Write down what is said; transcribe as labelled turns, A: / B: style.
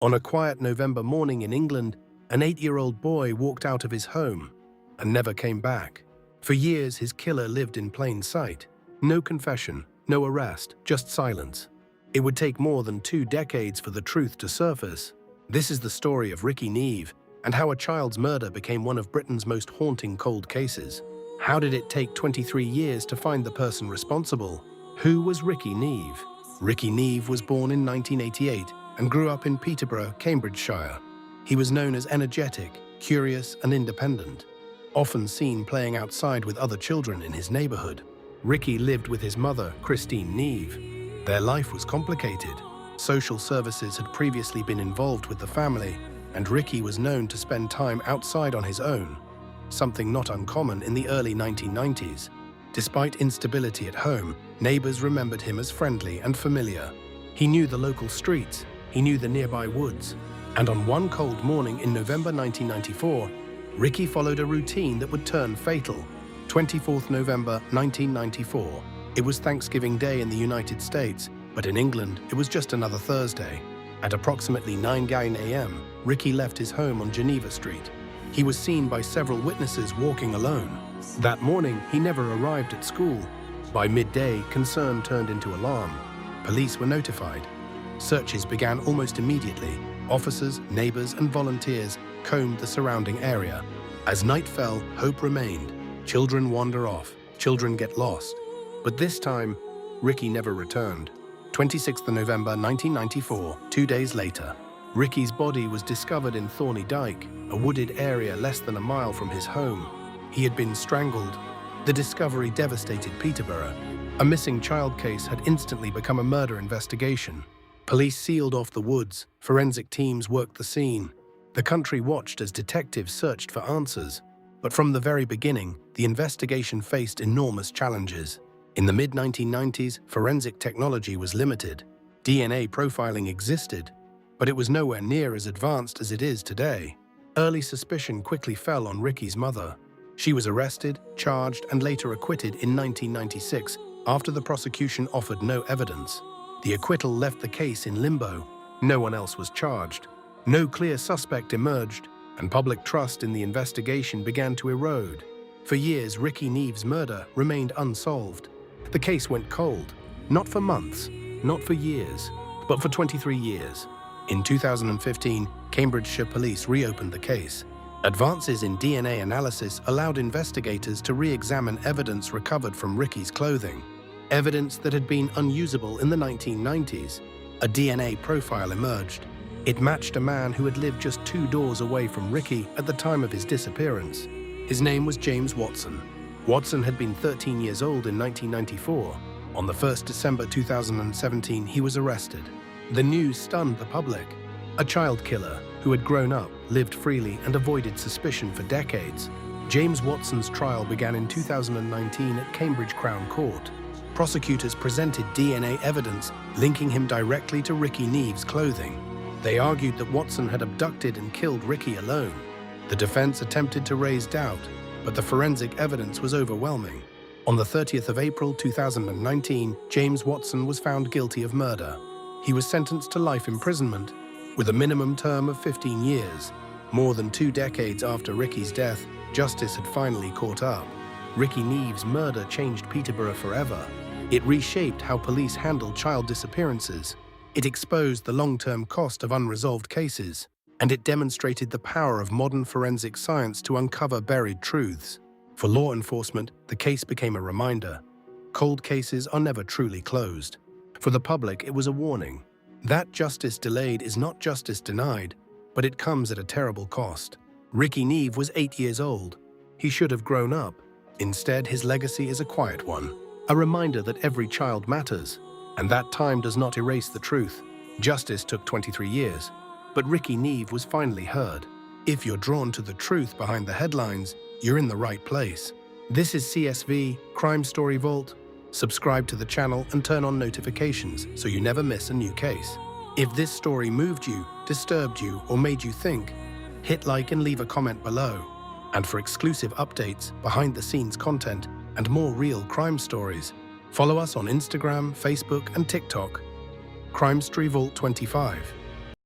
A: On a quiet November morning in England, an 8-year-old boy walked out of his home and never came back. For years, his killer lived in plain sight. No confession, no arrest, just silence. It would take more than 2 decades for the truth to surface. This is the story of Rikki Neave and how a child's murder became one of Britain's most haunting cold cases. How did it take 23 years to find the person responsible? Who was Rikki Neave? Rikki Neave was born in 1988 and grew up in Peterborough, Cambridgeshire. He was known as energetic, curious, and independent, often seen playing outside with other children in his neighborhood. Rikki lived with his mother, Christine Neave. Their life was complicated. Social services had previously been involved with the family, and Rikki was known to spend time outside on his own, something not uncommon in the early 1990s. Despite instability at home, neighbors remembered him as friendly and familiar. He knew the local streets, he knew the nearby woods, and on one cold morning in November 1994, Rikki followed a routine that would turn fatal. 24th November 1994. It was Thanksgiving Day in the United States, but in England, it was just another Thursday. At approximately 9 a.m., Rikki left his home on Geneva Street. He was seen by several witnesses walking alone. That morning, he never arrived at school. By midday, concern turned into alarm. Police were notified. Searches began almost immediately. Officers, neighbors, and volunteers combed the surrounding area. As night fell, hope remained. Children wander off, children get lost. But this time, Rikki never returned. 26th November 1994, 2 days later, Rikki's body was discovered in Thorney Dyke, a wooded area less than a mile from his home. He had been strangled. The discovery devastated Peterborough. A missing child case had instantly become a murder investigation. Police sealed off the woods, forensic teams worked the scene. The country watched as detectives searched for answers. But from the very beginning, the investigation faced enormous challenges. In the mid-1990s, forensic technology was limited. DNA profiling existed, but it was nowhere near as advanced as it is today. Early suspicion quickly fell on Rikki's mother. She was arrested, charged, and later acquitted in 1996 after the prosecution offered no evidence. The acquittal left the case in limbo. No one else was charged. No clear suspect emerged, and public trust in the investigation began to erode. For years, Rikki Neave's murder remained unsolved. The case went cold, not for months, not for years, but for 23 years. In 2015, Cambridgeshire police reopened the case. Advances in DNA analysis allowed investigators to re-examine evidence recovered from Rikki's clothing, evidence that had been unusable in the 1990s. A DNA profile emerged. It matched a man who had lived just 2 doors away from Rikki at the time of his disappearance. His name was James Watson. Watson had been 13 years old in 1994. On the 1st December 2017, he was arrested. The news stunned the public. A child killer who had grown up, lived freely, and avoided suspicion for decades. James Watson's trial began in 2019 at Cambridge Crown Court. Prosecutors presented DNA evidence linking him directly to Rikki Neave's clothing. They argued that Watson had abducted and killed Rikki alone. The defense attempted to raise doubt, but the forensic evidence was overwhelming. On the 30th of April 2019, James Watson was found guilty of murder. He was sentenced to life imprisonment, with a minimum term of 15 years. More than 2 decades after Rikki's death, justice had finally caught up. Rikki Neave's murder changed Peterborough forever. It reshaped how police handled child disappearances. It exposed the long-term cost of unresolved cases, and it demonstrated the power of modern forensic science to uncover buried truths. For law enforcement, the case became a reminder. Cold cases are never truly closed. For the public, it was a warning. That justice delayed is not justice denied, but it comes at a terrible cost. Rikki Neave was 8 years old. He should have grown up. Instead, his legacy is a quiet one, a reminder that every child matters, and that time does not erase the truth. Justice took 23 years, but Rikki Neave was finally heard. If you're drawn to the truth behind the headlines, you're in the right place. This is CSV, Crime Story Vault. Subscribe to the channel and turn on notifications so you never miss a new case. If this story moved you, disturbed you, or made you think, hit like and leave a comment below. And for exclusive updates, behind-the-scenes content, and more real crime stories, follow us on Instagram, Facebook, and TikTok. Crime Story Vault 25.